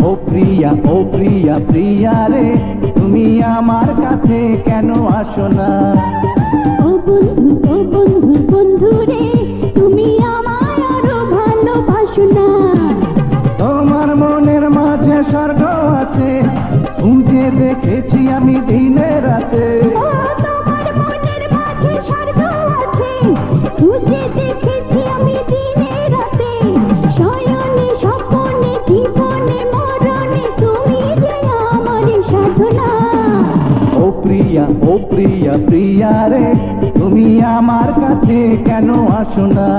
ও প্রিয়া প্রিয়া রে, তুমি আমার কাছে কেন আসো না? ও বন্ধু বন্ধু রে, তুমি আমায় আরো ভালোবাসো না? তোমার মনের মাঝে স্বর্গ আছে, খুঁজে দেখেছি আমি দিনে রাতে। ও তোমার মনের মাঝে স্বর্গ আছে, খুঁজে দেখেছি আমি দিনে রাতে। শয়নে স্বপ্নে জীবনে মরণে তুমি যে আমার সাধনা। ও প্রিয়া প্রিয়া রে, তুমি আমার কাছে কেন আসো না?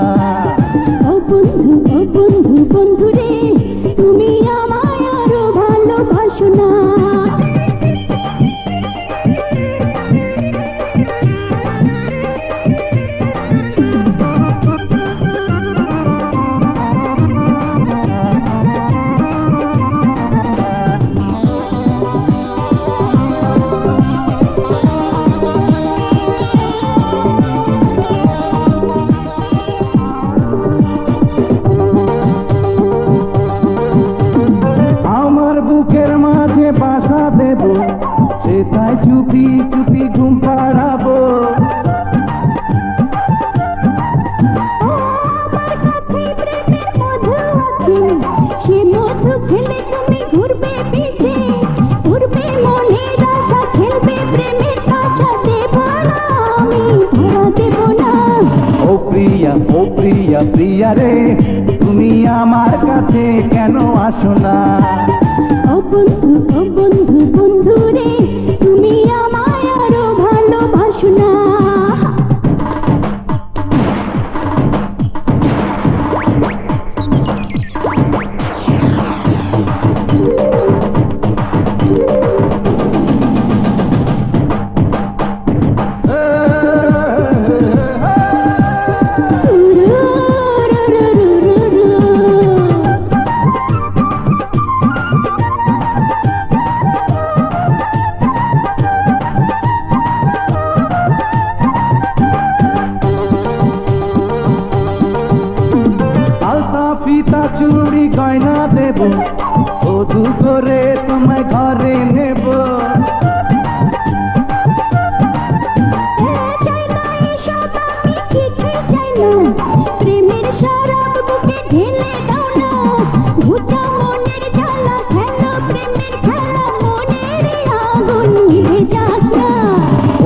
ও বন্ধু বন্ধু রে, তুমি আমায় আরো ভালোবাসো না? বুকের মাঝে বাসা দেব, সেটাই চুপি চুপি ঘুম পাড়াবো। সে মধু খেলে তুমি ঘুরবে পিছে, ঘুরবে মনের আশা, খেলবে প্রেমের আশা। দেব না আমি, ধরা দেব না। ও প্রিয়া প্রিয়া রে, তুমি আমার কাছে কেন আসো না? ও বন্ধু বন্ধু রে, তুমি আমায় আরো ভালোবাসো না? ফিতা চুড়ি গয়না দেব, বধূ করে তোমায় ঘরে নেব। প্রেমের শরাব বুকে ঢেলে দাও না, ভুতা মনের জ্বালা খেলো প্রেমের খেলা, মনের আগুন নিভে যাক না।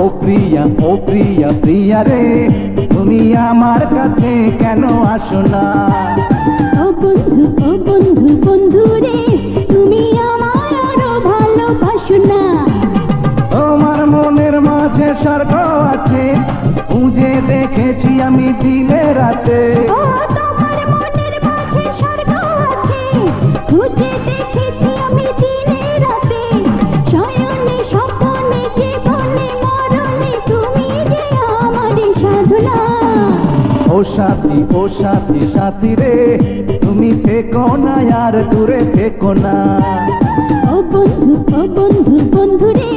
ও প্রিয়া প্রিয়া রে, তুমি আমার কাছে কেন আসো না? ও বন্ধু বন্ধু রে, তুমি আমায় আরো ভালোবাসো না? তোমার মনের মাঝে স্বর্গ আছে, খুঁজে দেখেছি আমি দিনে রাতে। ও তোমার মনের মাঝে স্বর্গ আছে, খুঁজে দেখেছি আমি দিনে রাতে। শয়নে স্বপ্নে জীবনে মরণে তুমি যে আমার সাধনা। ও সাথী সাথী রে, তুমি থেকো না আর দূরে থেকো না। ও বন্ধু বন্ধু রে,